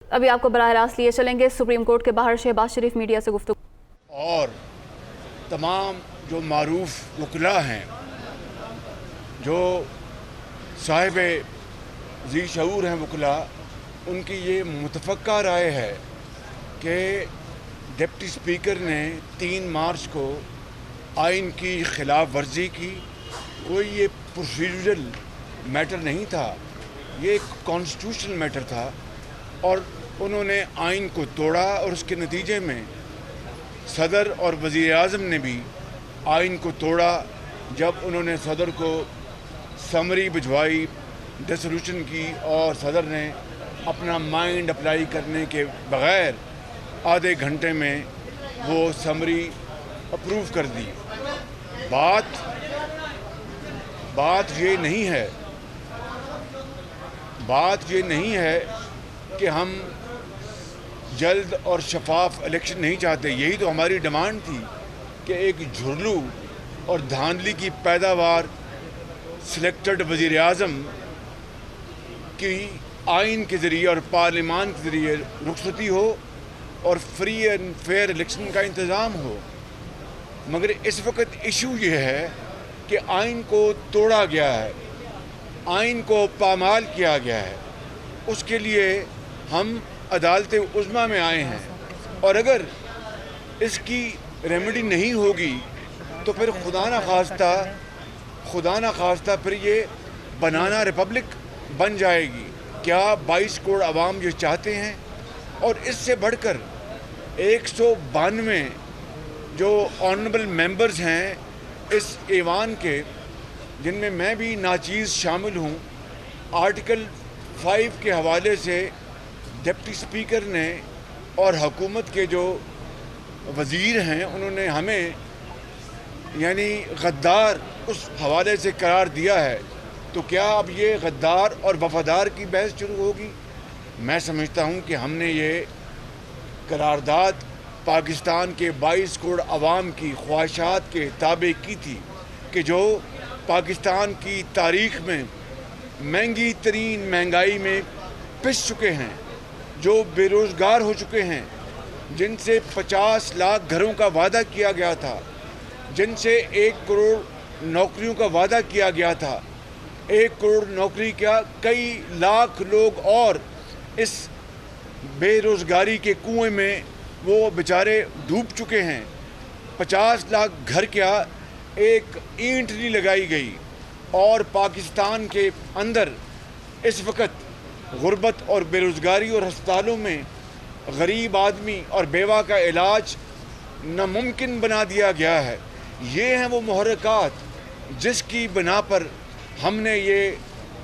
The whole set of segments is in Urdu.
ابھی آپ کو براہ راست لیے چلیں گے سپریم کورٹ کے باہر شہباز شریف میڈیا سے گفتگو اور تمام جو معروف وکلاء ہیں جو صاحب ذی شعور ہیں وکلاء، ان کی یہ متفقہ رائے ہے کہ ڈپٹی اسپیکر نے 3 مارچ کو آئین کی خلاف ورزی کی۔ کوئی یہ پروسیجرل میٹر نہیں تھا، یہ ایک کانسٹیٹیوشنل میٹر تھا، اور انہوں نے آئین کو توڑا، اور اس کے نتیجے میں صدر اور وزیر اعظم نے بھی آئین کو توڑا جب انہوں نے صدر کو سمری بھجوائی، ڈیسولوشن کی، اور صدر نے اپنا مائنڈ اپلائی کرنے کے بغیر آدھے گھنٹے میں وہ سمری اپروو کر دی۔ بات یہ نہیں ہے کہ ہم جلد اور شفاف الیکشن نہیں چاہتے، یہی تو ہماری ڈیمانڈ تھی کہ ایک جھرلو اور دھاندلی کی پیداوار سلیکٹڈ وزیر اعظم کی آئین کے ذریعے اور پارلیمان کے ذریعے رخصتی ہو اور فری اینڈ فیئر الیکشن کا انتظام ہو۔ مگر اس وقت ایشو یہ ہے کہ آئین کو توڑا گیا ہے، آئین کو پامال کیا گیا ہے۔ اس کے لیے ہم عدالت عظمیٰ میں آئے ہیں، اور اگر اس کی ریمیڈی نہیں ہوگی تو پھر خدا نخواستہ پھر یہ بنانا ریپبلک بن جائے گی۔ کیا 22 کروڑ عوام یہ چاہتے ہیں؟ اور اس سے بڑھ کر 192 جو آنریبل ممبرز ہیں اس ایوان کے، جن میں میں بھی ناچیز شامل ہوں، آرٹیکل 5 کے حوالے سے ڈپٹی اسپیکر نے اور حکومت کے جو وزیر ہیں انہوں نے ہمیں یعنی غدار اس حوالے سے قرار دیا ہے۔ تو کیا اب یہ غدار اور وفادار کی بحث شروع ہوگی؟ میں سمجھتا ہوں کہ ہم نے یہ قرارداد پاکستان کے 22 کروڑ عوام کی خواہشات کے تابع کی تھی، کہ جو پاکستان کی تاریخ میں مہنگی ترین مہنگائی میں پس چکے ہیں، جو بے روزگار ہو چکے ہیں، جن سے 50 لاکھ گھروں کا وعدہ کیا گیا تھا، جن سے 1 کروڑ نوکریوں کا وعدہ کیا گیا تھا، 1 کروڑ نوکری کیا، کئی لاکھ لوگ اور اس بے روزگاری کے کنویں میں وہ بیچارے ڈوب چکے ہیں۔ 50 لاکھ گھر کیا، ایک اینٹ نہیں لگائی گئی، اور پاکستان کے اندر اس وقت غربت اور بے روزگاری اور ہسپتالوں میں غریب آدمی اور بیوہ کا علاج ناممکن بنا دیا گیا ہے۔ یہ ہیں وہ محرکات جس کی بنا پر ہم نے یہ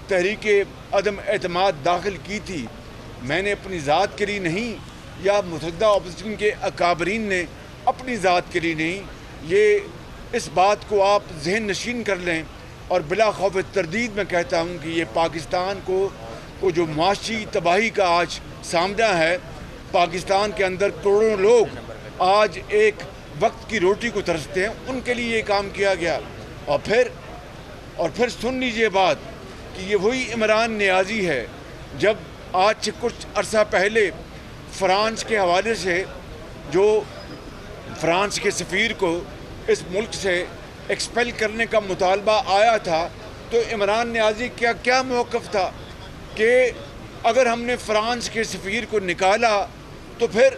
تحریک عدم اعتماد داخل کی تھی۔ میں نے اپنی ذات کے لیے نہیں، یا متحدہ اپوزیشن کے اکابرین نے اپنی ذات کے لیے نہیں، یہ اس بات کو آپ ذہن نشین کر لیں، اور بلا خوف تردید میں کہتا ہوں کہ یہ پاکستان کو جو معاشی تباہی کا آج سامنا ہے، پاکستان کے اندر کروڑوں لوگ آج ایک وقت کی روٹی کو ترستے ہیں، ان کے لیے یہ کام کیا گیا۔ اور پھر سن لیجئے بات کہ یہ وہی عمران نیازی ہے جب آج سے کچھ عرصہ پہلے فرانس کے حوالے سے جو فرانس کے سفیر کو اس ملک سے ایکسپیل کرنے کا مطالبہ آیا تھا، تو عمران نیازی کیا موقف تھا کہ اگر ہم نے فرانس کے سفیر کو نکالا تو پھر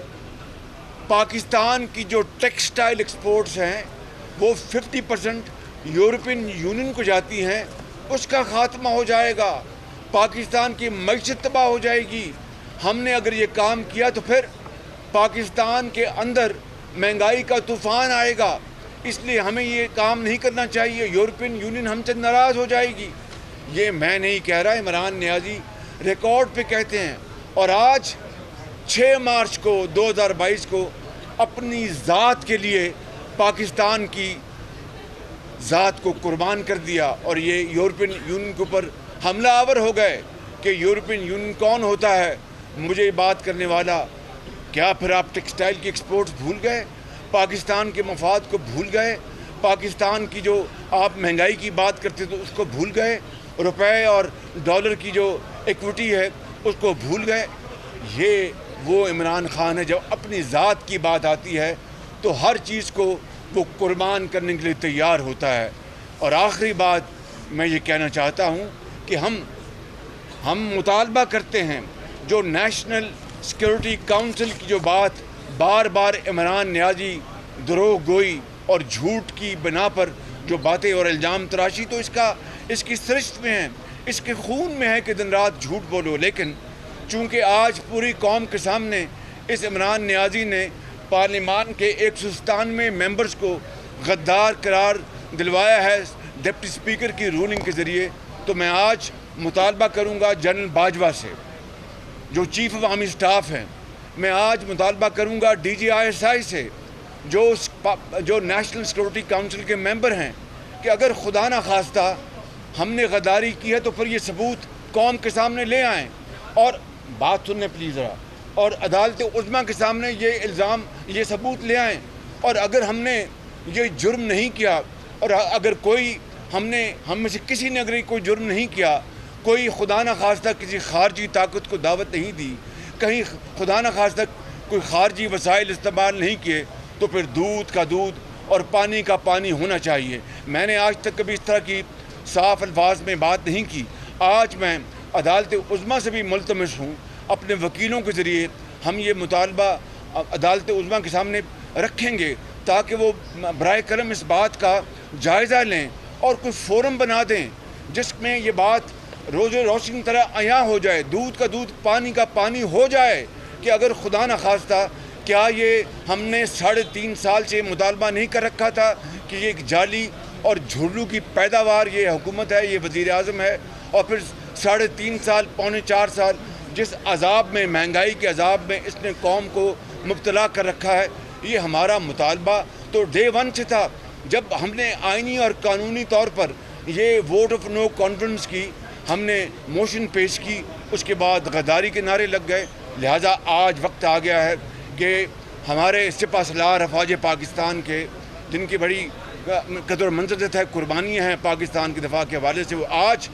پاکستان کی جو ٹیکسٹائل ایکسپورٹس ہیں وہ 50% یورپین یونین کو جاتی ہیں، اس کا خاتمہ ہو جائے گا، پاکستان کی معیشت تباہ ہو جائے گی۔ ہم نے اگر یہ کام کیا تو پھر پاکستان کے اندر مہنگائی کا طوفان آئے گا، اس لیے ہمیں یہ کام نہیں کرنا چاہیے، یورپین یونین ہم سے ناراض ہو جائے گی۔ یہ میں نہیں کہہ رہا، عمران نیازی ریکارڈ پہ کہتے ہیں، اور آج 6 مارچ کو 2022 کو اپنی ذات کے لیے پاکستان کی ذات کو قربان کر دیا، اور یہ یورپین یونین کے اوپر حملہ آور ہو گئے کہ یورپین یونین کون ہوتا ہے مجھے بات کرنے والا۔ کیا پھر آپ ٹیکسٹائل کی ایکسپورٹس بھول گئے؟ پاکستان کے مفاد کو بھول گئے؟ پاکستان کی جو آپ مہنگائی کی بات کرتے تو اس کو بھول گئے؟ روپے اور ڈالر کی جو ایکوٹی ہے اس کو بھول گئے؟ یہ وہ عمران خان ہے جب اپنی ذات کی بات آتی ہے تو ہر چیز کو وہ قربان کرنے کے لیے تیار ہوتا ہے. اور آخری بات میں یہ کہنا چاہتا ہوں کہ ہم مطالبہ کرتے ہیں جو نیشنل سیکورٹی کونسل کی جو بات بار بار عمران نیازی دروغ گوئی اور جھوٹ کی بنا پر جو باتیں اور الزام تراشی تو اس کی سرشت میں ہے, اس کے خون میں ہے کہ دن رات جھوٹ بولو. لیکن چونکہ آج پوری قوم کے سامنے اس عمران نیازی نے پارلیمان کے 197 ممبرز کو غدار قرار دلوایا ہے ڈپٹی اسپیکر کی رولنگ کے ذریعے, تو میں آج مطالبہ کروں گا جنرل باجوہ سے جو چیف آف آرمی اسٹاف ہیں, میں آج مطالبہ کروں گا DGISI سے جو نیشنل سیکورٹی کونسل کے ممبر ہیں کہ اگر خدا نہ خواستہ ہم نے غداری کی ہے تو پھر یہ ثبوت قوم کے سامنے لے آئیں. اور بات سنیں پلیز ذرا, اور عدالت عظمیٰ کے سامنے یہ الزام یہ ثبوت لے آئیں. اور اگر ہم نے یہ جرم نہیں کیا اور اگر کوئی ہم میں سے کسی نے اگر کوئی جرم نہیں کیا, کوئی خدا نہ خواستہ کسی خارجی طاقت کو دعوت نہیں دی, کہیں خدا نہ خواستہ کوئی خارجی وسائل استعمال نہیں کیے, تو پھر دودھ کا دودھ اور پانی کا پانی ہونا چاہیے. میں نے آج تک کبھی اس طرح کی صاف الفاظ میں بات نہیں کی. آج میں عدالت عظمیٰ سے بھی ملتمس ہوں, اپنے وکیلوں کے ذریعے ہم یہ مطالبہ عدالت عظمیٰ کے سامنے رکھیں گے تاکہ وہ برائے کرم اس بات کا جائزہ لیں اور کوئی فورم بنا دیں جس میں یہ بات روز روشن طرح عیاں ہو جائے, دودھ کا دودھ پانی کا پانی ہو جائے کہ اگر خدا نہ خواستہ کیا یہ ہم نے 3.5 سال سے مطالبہ نہیں کر رکھا تھا کہ یہ ایک جعلی اور جھرلو کی پیداوار یہ حکومت ہے, یہ وزیر اعظم ہے, اور پھر 3.5 سال 3.25 سال جس عذاب میں مہنگائی کے عذاب میں اس نے قوم کو مبتلا کر رکھا ہے. یہ ہمارا مطالبہ تو ڈے 1 سے تھا جب ہم نے آئینی اور قانونی طور پر یہ ووٹ آف نو کانفیڈنس کی, ہم نے موشن پیش کی, اس کے بعد غداری کے نعرے لگ گئے. لہٰذا آج وقت آ گیا ہے کہ ہمارے سپہ سالار افواج پاکستان کے جن کی بڑی قدر منزلت ہے, قربانیاں ہیں پاکستان کے دفاع کے حوالے سے, وہ آج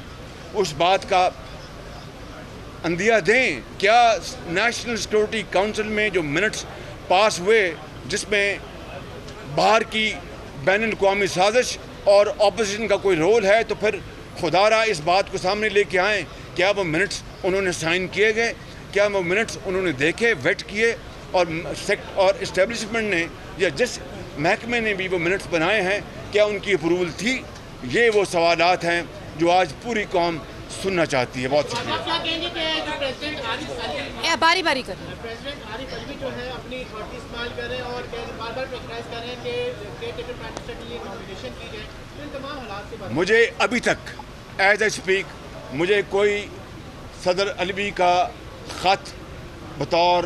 اس بات کا اندیہ دیں. کیا نیشنل سیکورٹی کونسل میں جو منٹس پاس ہوئے جس میں باہر کی بین الاقوامی سازش اور اپوزیشن کا کوئی رول ہے, تو پھر خدا را اس بات کو سامنے لے کے آئیں. کیا وہ منٹس انہوں نے سائن کیے گئے, کیا وہ منٹس انہوں نے دیکھے, ویٹ کیے, اور اسٹیبلشمنٹ نے یا جس محکمے نے بھی وہ منٹس بنائے ہیں کیا ان کی اپروول تھی؟ یہ وہ سوالات ہیں جو آج پوری قوم سننا چاہتی ہے. بہت شکریہ. باری باری کر رہے ہیں. پریزیڈنٹ عارف علوی جو ہے اپنی اتھارٹی استعمال کر رہے ہیں اور بار بار پریشرائز کر رہے ہیں کہ اسٹیٹ ڈپٹی پرائم منسٹر کے لیے نامینیشن کی جائے. ان تمام حالات سے بات مجھے ابھی تک ایز اے اسپیک مجھے کوئی صدر علوی کا خط بطور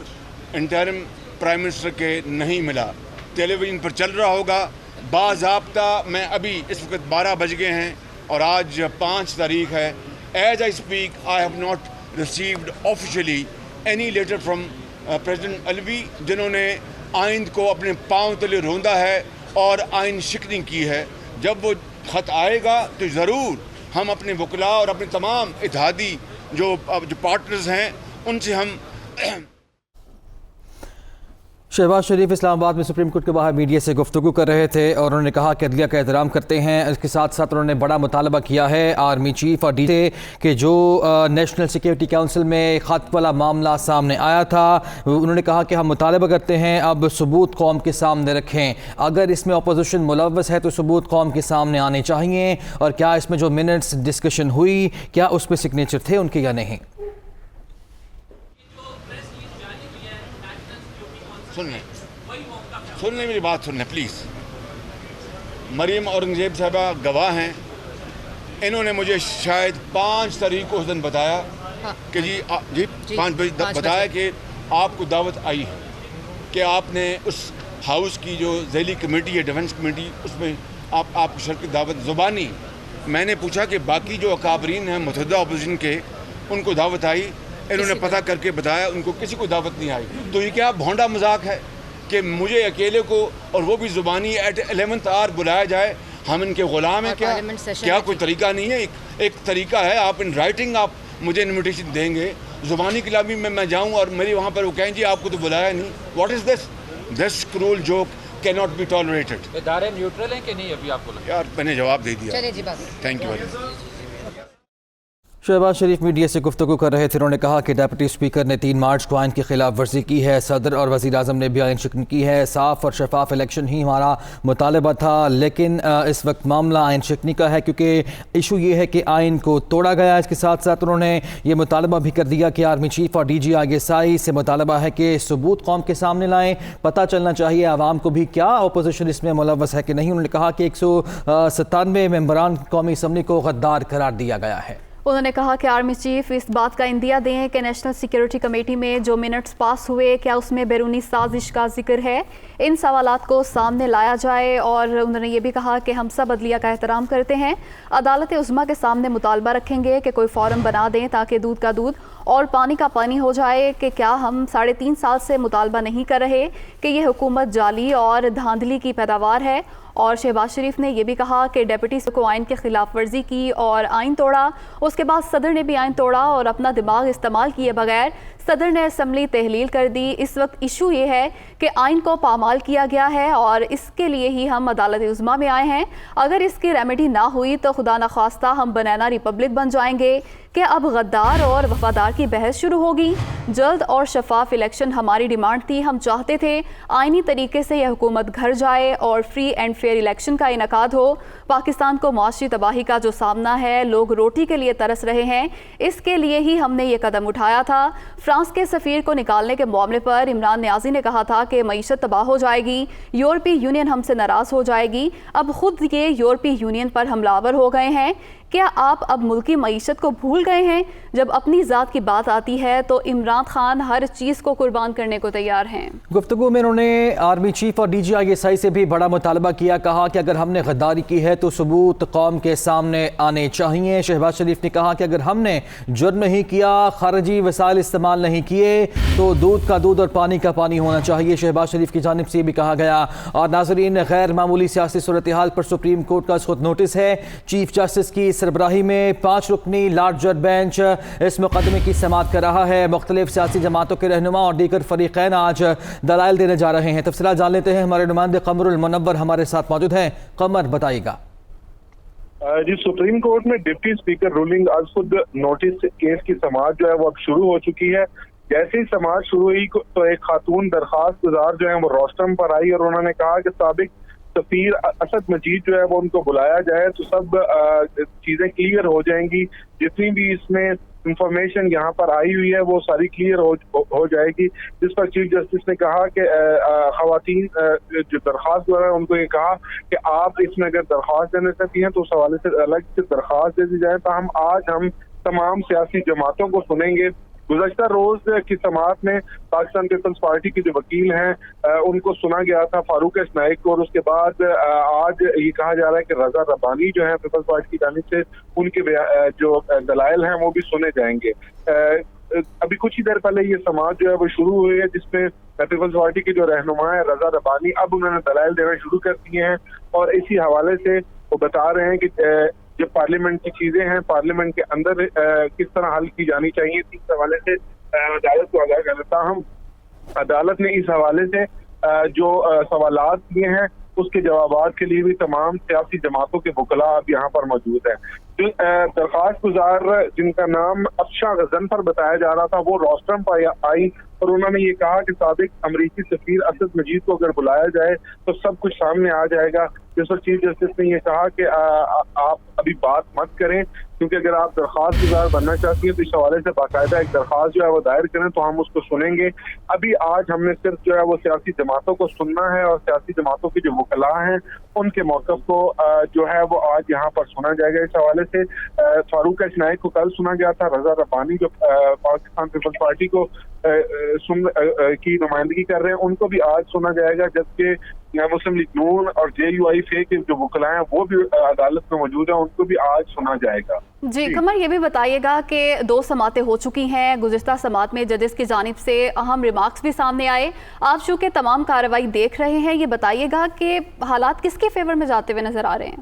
انٹرم پرائم منسٹر کے نہیں ملا. ٹیلی ویژن پر چل رہا ہوگا باضابطہ. میں ابھی اس وقت 12 بج گئے ہیں اور آج 5 تاریخ ہے. As I speak I have not received officially any letter from president Alvi جنہوں نے آئند کو اپنے پاؤں تلے روندا ہے اور آئین شکنی کی ہے. جب وہ خط آئے گا تو ضرور ہم اپنے وکلاء اور اپنے تمام اتحادی جو پارٹنرز ہیں ان سے ہم. شہباز شریف اسلام آباد میں سپریم کورٹ کے باہر میڈیا سے گفتگو کر رہے تھے اور انہوں نے کہا کہ عدلیہ کا احترام کرتے ہیں. اس کے ساتھ ساتھ انہوں نے بڑا مطالبہ کیا ہے آرمی چیف اور ڈی سے کہ جو نیشنل سیکورٹی کونسل میں خط والا معاملہ سامنے آیا تھا, انہوں نے کہا کہ ہم مطالبہ کرتے ہیں اب ثبوت قوم کے سامنے رکھیں. اگر اس میں اپوزیشن ملوث ہے تو ثبوت قوم کے سامنے آنے چاہیے. اور کیا اس میں جو منٹس ڈسکشن ہوئی کیا اس میں سگنیچر تھے ان کے یا نہیں؟ سننے میری بات سننے پلیز. مریم اورنگزیب صاحبہ گواہ ہیں. انہوں نے مجھے شاید 5 تاریخ کو اس دن بتایا کہ جی 5 بجے بتایا کہ آپ کو دعوت آئی ہے کہ آپ نے اس ہاؤس کی جو ذیلی کمیٹی ہے ڈیفنس کمیٹی اس میں آپ کی شرکت دعوت زبانی. میں نے پوچھا کہ باقی جو اکابرین ہیں متحدہ اپوزیشن کے ان کو دعوت آئی؟ انہوں نے پتہ کر کے بتایا ان کو کسی کو دعوت نہیں آئی. تو یہ کیا بھونڈا مذاق ہے کہ مجھے اکیلے کو اور وہ بھی زبانی ایٹ 11th آور بلایا جائے؟ ہم ان کے غلام ہیں کیا کوئی طریقہ نہیں ہے؟ ایک طریقہ ہے آپ ان رائٹنگ آپ مجھے انویٹیشن دیں گے زبانی کلامی میں جاؤں اور میری وہاں پر وہ کہیں جی آپ کو تو بلایا نہیں. What is this cruel joke cannot be tolerated. ادارے نیوٹرل ہیں کہ نہیں ابھی آپ کو لگتا ہے؟ یار میں نے جواب دے دیا. چلے جی بس. Thank you very much. Shehbaz Sharif media سے گفتگو کر رہے تھے. انہوں نے کہا کہ ڈپٹی اسپیکر نے 3 مارچ کو آئین کی خلاف ورزی کی ہے. صدر اور وزیر اعظم نے بھی آئین شکنی کی ہے. صاف اور شفاف الیکشن ہی ہمارا مطالبہ تھا، لیکن اس وقت معاملہ آئین شکنی کا ہے کیونکہ ایشو یہ ہے کہ آئین کو توڑا گیا. اس کے ساتھ ساتھ انہوں نے یہ مطالبہ بھی کر دیا کہ آرمی چیف اور DGI سے مطالبہ ہے کہ ثبوت قوم کے سامنے لائیں. پتہ چلنا چاہیے عوام کو بھی کیا اپوزیشن اس میں ملوث ہے کہ نہیں. انہوں نے کہا کہ 197 ممبران قومی اسمبلی کو غدار قرار دیا گیا ہے. انہوں نے کہا کہ آرمی چیف اس بات کا اندیہ دیں کہ نیشنل سیکیورٹی کمیٹی میں جو منٹس پاس ہوئے کیا اس میں بیرونی سازش کا ذکر ہے. ان سوالات کو سامنے لایا جائے. اور انہوں نے یہ بھی کہا کہ ہم سب عدلیہ کا احترام کرتے ہیں. عدالت عظمیٰ کے سامنے مطالبہ رکھیں گے کہ کوئی فورم بنا دیں تاکہ دودھ کا دودھ اور پانی کا پانی ہو جائے. کہ کیا ہم 3.5 سال سے مطالبہ نہیں کر رہے کہ یہ حکومت جعلی اور دھاندلی کی پیداوار ہے. اور شہباز شریف نے یہ بھی کہا کہ ڈیپٹی کو آئین کی خلاف ورزی کی اور آئین توڑا. اس کے بعد صدر نے بھی آئین توڑا اور اپنا دماغ استعمال کیے بغیر صدر نے اسمبلی تحلیل کر دی. اس وقت ایشو یہ ہے کہ آئین کو پامال کیا گیا ہے اور اس کے لیے ہی ہم عدالت عظمیٰ میں آئے ہیں. اگر اس کی ریمیڈی نہ ہوئی تو خدا نخواستہ ہم بنانا ریپبلک بن جائیں گے کہ اب غدار اور وفادار کی بحث شروع ہوگی. جلد اور شفاف الیکشن ہماری ڈیمانڈ تھی. ہم چاہتے تھے آئینی طریقے سے یہ حکومت گھر جائے اور فری اینڈ فیئر الیکشن کا انعقاد ہو. پاکستان کو معاشی تباہی کا جو سامنا ہے، لوگ روٹی کے لیے ترس رہے ہیں، اس کے لیے ہی ہم نے یہ قدم اٹھایا تھا. فرانس کے سفیر کو نکالنے کے معاملے پر عمران نیازی نے کہا تھا کہ معیشت تباہ ہو جائے گی، یورپی یونین ہم سے ناراض ہو جائے گی. اب خود یہ یورپی یونین پر حملہ آور ہو گئے ہیں. کیا آپ اب ملکی معیشت کو بھول گئے ہیں؟ جب اپنی ذات کی بات آتی ہے تو عمران خان ہر چیز کو قربان کرنے کو تیار ہیں. گفتگو میں انہوں نے آرمی چیف اور DGI سے بھی بڑا مطالبہ کیا. کہا کہ اگر ہم نے غداری کی ہے تو ثبوت قوم کے سامنے آنے چاہیے. شہباز شریف نے کہا کہ اگر ہم نے جرم نہیں کیا، خارجی وسائل استعمال نہیں کیے تو دودھ کا دودھ اور پانی کا پانی ہونا چاہیے. شہباز شریف کی جانب سے بھی کہا گیا. اور ناظرین، غیر معمولی سیاسی صورتحال پر سپریم کورٹ کا خود نوٹس ہے. چیف جسٹس کی سربراہی میں 5 رکنی لارجر بینچ اس مقدمے کی سماعت کر رہا ہے. مختلف سیاسی جماعتوں کے رہنما اور دیگر فریقین آج دلائل دینے جا رہے ہیں. تفصیلات جان لیتے ہیں. ہمارے نمائندے قمر المنور ہمارے ساتھ موجود ہیں. قمر، بتائیے گا. جی، سپریم کورٹ میں ڈپٹی اسپیکر رولنگ از خود نوٹس کیس کی سماعت جو ہے وہ اب شروع ہو چکی ہے. جیسے ہی سماعت شروع ہوئی تو ایک خاتون درخواست گزار جو ہیں وہ روسٹرم پر آئی اور انہوں نے کہا کہ سابق سفیر اسد مجید جو ہے وہ ان کو بلایا جائے تو سب چیزیں کلیئر ہو جائیں گی. جتنی بھی اس میں انفارمیشن یہاں پر آئی ہوئی ہے وہ ساری کلیئر ہو جائے گی. جس پر چیف جسٹس نے کہا کہ خواتین جو درخواست دے رہے ہیں ان کو یہ کہا کہ آپ اس میں اگر درخواست دینے چاہتی ہیں تو اس حوالے سے الگ سے درخواست دے دی جائے. تاہم آج ہم تمام سیاسی جماعتوں کو سنیں گے. گزشتہ روز کی سماعت میں پاکستان پیپلز پارٹی کے جو وکیل ہیں ان کو سنا گیا تھا، فاروق نائک کو، اور اس کے بعد آج یہ کہا جا رہا ہے کہ رضا ربانی جو ہے پیپلز پارٹی کی جانب سے ان کے جو دلائل ہیں وہ بھی سنے جائیں گے. ابھی کچھ ہی دیر پہلے یہ سماعت جو ہے وہ شروع ہوئی ہے جس میں پیپلز پارٹی کے جو رہنما ہیں رضا ربانی اب انہوں نے دلائل دینا شروع کر دیے ہیں اور اسی حوالے سے وہ بتا رہے ہیں کہ جو پارلیمنٹ کی چیزیں ہیں پارلیمنٹ کے اندر کس طرح حل کی جانی چاہیے. اس حوالے سے عدالت کو آگاہ کر دیتا ہوں. عدالت نے اس حوالے سے جو سوالات کیے ہیں اس کے جوابات کے لیے بھی تمام سیاسی جماعتوں کے وکلاء اب یہاں پر موجود ہیں. جو درخواست گزار جن کا نام افشاں غضنفر بتایا جا رہا تھا وہ روسٹرم پر آئی اور انہوں نے یہ کہا کہ سابق امریکی سفیر اسد مجید کو اگر بلایا جائے تو سب کچھ سامنے آ جائے گا. جس پر چیف جسٹس نے یہ کہا کہ آپ ابھی بات مت کریں کیونکہ اگر آپ درخواست گزار بننا چاہتی ہیں تو اس حوالے سے باقاعدہ ایک درخواست جو ہے وہ دائر کریں تو ہم اس کو سنیں گے. ابھی آج ہم نے صرف جو ہے وہ سیاسی جماعتوں کو سننا ہے اور سیاسی جماعتوں کے جو وکلاء ہیں ان کے موقف کو جو ہے وہ آج یہاں پر سنا جائے گا. اس حوالے سے فاروق نائک کو کل سنا گیا تھا. رضا ربانی جو پاکستان پیپلز پارٹی کو کی نمائندگی کر رہے ہیں ان کو بھی آج سنا جائے گا، جبکہ مسلم لیگ نون اور JUI کے جو وکلاء ہیں وہ بھی عدالت میں موجود ہیں ان کو بھی آج سنا جائے گا. جی قمر، یہ بھی بتائیے گا کہ 2 سماعتیں ہو چکی ہیں. گزشتہ سماعت میں ججز کی جانب سے اہم ریمارکس بھی سامنے آئے. آپ چونکہ تمام کارروائی دیکھ رہے ہیں، یہ بتائیے گا کہ حالات کس کے فیور میں جاتے ہوئے نظر آ رہے ہیں؟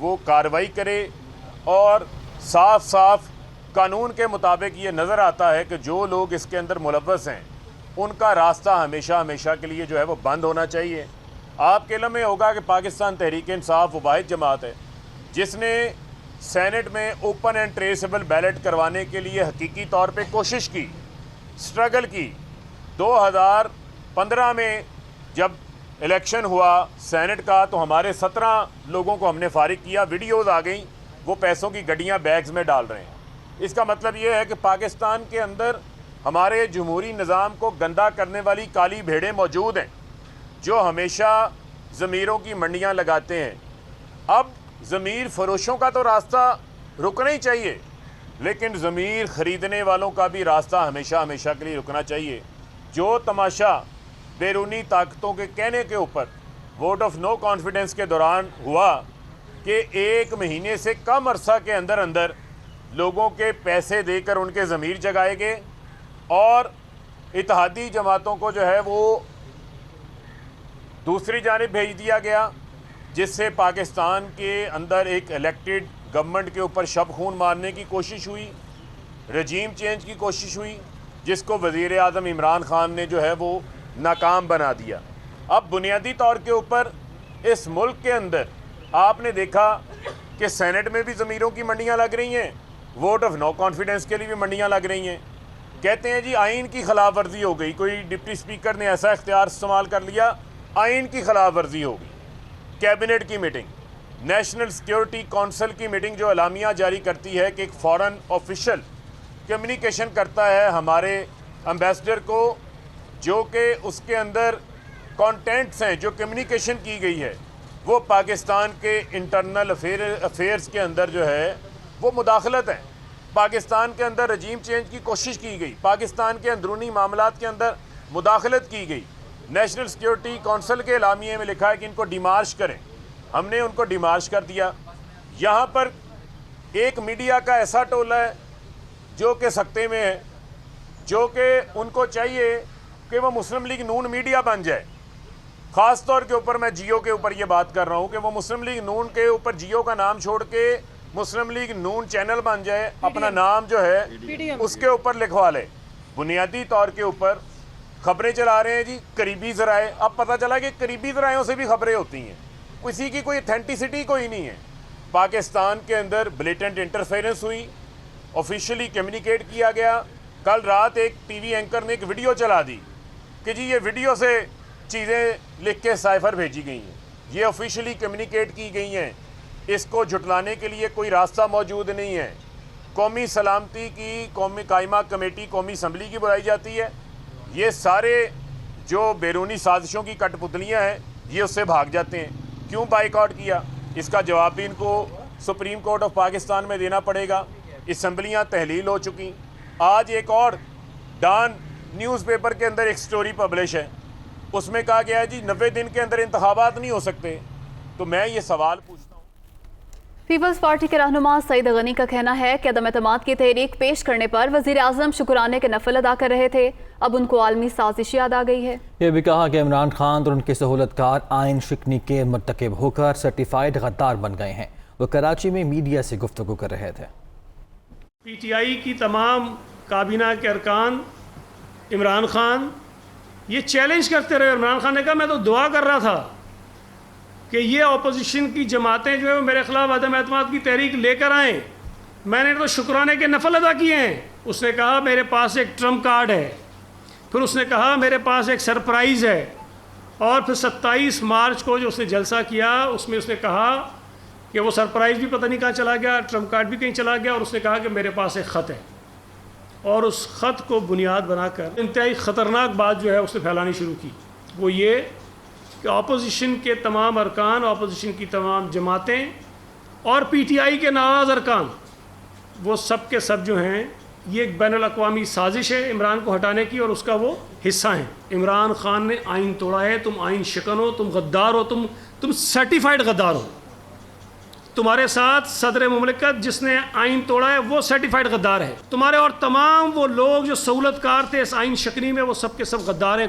وہ کارروائی کرے اور صاف صاف قانون کے مطابق یہ نظر آتا ہے کہ جو لوگ اس کے اندر ملوث ہیں ان کا راستہ ہمیشہ کے لیے جو ہے وہ بند ہونا چاہیے۔ آپ کے علم میں ہوگا کہ پاکستان تحریک انصاف وہ واحد جماعت ہے جس نے سینٹ میں اوپن اینڈ ٹریسیبل بیلٹ کروانے کے لیے حقیقی طور پہ کوشش کی، سٹرگل کی۔ 2015 میں جب الیکشن ہوا سینٹ کا تو ہمارے 17 لوگوں کو ہم نے فارغ کیا، ویڈیوز آ گئیں، وہ پیسوں کی گڈیاں بیگز میں ڈال رہے ہیں۔ اس کا مطلب یہ ہے کہ پاکستان کے اندر ہمارے جمہوری نظام کو گندا کرنے والی کالی بھیڑیں موجود ہیں جو ہمیشہ ضمیروں کی منڈیاں لگاتے ہیں۔ اب ضمیر فروشوں کا تو راستہ رکنا ہی چاہیے، لیکن ضمیر خریدنے والوں کا بھی راستہ ہمیشہ کے لیے رکنا چاہیے۔ جو تماشا بیرونی طاقتوں کے کہنے کے اوپر ووٹ آف نو کانفیڈنس کے دوران ہوا کہ 1 مہینے سے کم عرصہ کے اندر لوگوں کے پیسے دے کر ان کے ضمیر جگائے گئے اور اتحادی جماعتوں کو جو ہے وہ دوسری جانب بھیج دیا گیا، جس سے پاکستان کے اندر ایک الیکٹڈ گورنمنٹ کے اوپر شب خون مارنے کی کوشش ہوئی، رجیم چینج کی کوشش ہوئی، جس کو وزیر اعظم عمران خان نے جو ہے وہ ناکام بنا دیا۔ اب بنیادی طور کے اوپر اس ملک کے اندر آپ نے دیکھا کہ سینٹ میں بھی ضمیروں کی منڈیاں لگ رہی ہیں، ووٹ آف نو کانفیڈنس کے لیے بھی منڈیاں لگ رہی ہیں۔ کہتے ہیں جی آئین کی خلاف ورزی ہو گئی، کوئی ڈپٹی اسپیکر نے ایسا اختیار استعمال کر لیا، آئین کی خلاف ورزی ہو گئی۔ کیبنٹ کی میٹنگ، نیشنل سیکیورٹی کونسل کی میٹنگ جو اعلامیہ جاری کرتی ہے کہ ایک فورن آفیشل کمیونیکیشن کرتا ہے ہمارے امبیسڈر کو، جو کہ اس کے اندر کانٹینٹس ہیں، جو کمیونیکیشن کی گئی ہے وہ پاکستان کے انٹرنل افیئرز کے اندر جو ہے وہ مداخلت ہے۔ پاکستان کے اندر رجیم چینج کی کوشش کی گئی، پاکستان کے اندرونی معاملات کے اندر مداخلت کی گئی۔ نیشنل سیکیورٹی کونسل کے اعلامیے میں لکھا ہے کہ ان کو ڈیمارش کریں، ہم نے ان کو ڈیمارش کر دیا۔ یہاں پر ایک میڈیا کا ایسا ٹولہ ہے جو کہ سکتے میں ہے، جو کہ ان کو چاہیے کہ وہ مسلم لیگ نون میڈیا بن جائے۔ خاص طور کے اوپر میں جیو کے اوپر یہ بات کر رہا ہوں کہ وہ مسلم لیگ نون کے اوپر جیو کا نام چھوڑ کے مسلم لیگ نون چینل بن جائے، اپنا نام جو ہے اس کے اوپر لکھوا لے۔ بنیادی طور کے اوپر خبریں چلا رہے ہیں جی قریبی ذرائع، اب پتہ چلا کہ قریبی ذرائعوں سے بھی خبریں ہوتی ہیں، کسی کی کوئی اتھینٹسٹی کوئی نہیں ہے۔ پاکستان کے اندر بلیٹنٹ انٹرفیرنس ہوئی، آفیشلی کمیونیکیٹ کیا گیا۔ کل رات ایک ٹی وی اینکر نے ایک ویڈیو چلا دی کہ جی یہ ویڈیو سے چیزیں لکھ کے سائفر بھیجی گئی ہیں، یہ آفیشلی کمیونیکیٹ کی گئی ہیں، اس کو جھٹلانے کے لیے کوئی راستہ موجود نہیں ہے۔ قومی سلامتی کی قومی قائمہ کمیٹی قومی اسمبلی کی بلائی جاتی ہے، یہ سارے جو بیرونی سازشوں کی کٹ پتلیاں ہیں یہ اس سے بھاگ جاتے ہیں۔ کیوں بائیک آؤٹ کیا؟ اس کا جواب بھی ان کو سپریم کورٹ آف پاکستان میں دینا پڑے گا۔ اسمبلیاں تحلیل ہو چکی۔ آج ایک اور ڈان نیوز پیپر کے اندر ایک سٹوری پبلش ہے، اس میں کہا گیا ہے جی 90 دن کے اندر انتخابات نہیں ہو سکتے۔ تو میں یہ سوال پوچھتا ہوں، پیپلز پارٹی کے رہنما سعید غنی کا کہنا ہے کہ عدم اعتماد کی تحریک پیش کرنے پر وزیر اعظم شکرانے کے نفل ادا کر رہے تھے، اب ان کو عالمی سازش یاد آ گئی ہے۔ یہ بھی کہا کہ عمران خان اور ان کے سہولت کار آئین شکنی کے مرتکب ہو کر سرٹیفائیڈ غدار بن گئے ہیں۔ وہ کراچی میں میڈیا سے گفتگو کر رہے تھے۔ پی ٹی آئی کی تمام کابینہ کے ارکان عمران خان یہ چیلنج کرتے رہے۔ عمران خان نے کہا میں تو دعا کر رہا تھا کہ یہ اپوزیشن کی جماعتیں جو ہے میرے خلاف عدم اعتماد کی تحریک لے کر آئیں، میں نے تو شکرانے کے نفل ادا کیے ہیں۔ اس نے کہا میرے پاس ایک ٹرمپ کارڈ ہے، پھر اس نے کہا میرے پاس ایک سرپرائز ہے، اور پھر 27 مارچ کو جو اس نے جلسہ کیا اس میں اس نے کہا کہ وہ سرپرائز بھی پتہ نہیں کہاں چلا گیا، ٹرمپ کارڈ بھی کہیں چلا گیا، اور اس نے کہا کہ میرے پاس ایک خط ہے، اور اس خط کو بنیاد بنا کر انتہائی خطرناک بات جو ہے اس نے پھیلانی شروع کی، وہ یہ کہ اپوزیشن کے تمام ارکان، اپوزیشن کی تمام جماعتیں اور پی ٹی آئی کے ناراض ارکان وہ سب کے سب جو ہیں یہ ایک بین الاقوامی سازش ہے عمران کو ہٹانے کی، اور اس کا وہ حصہ ہیں۔ عمران خان نے آئین توڑا ہے، تم آئین شکن ہو، تم غدار ہو، تم سرٹیفائیڈ غدار ہو۔ تمہارے ساتھ صدر مملکت جس نے آئین توڑا ہے وہ سرٹیفائیڈ غدار ہے، تمہارے اور تمام وہ لوگ جو سہولت کار تھے اس آئین شکنی میں وہ سب کے سب غدار ہیں۔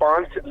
5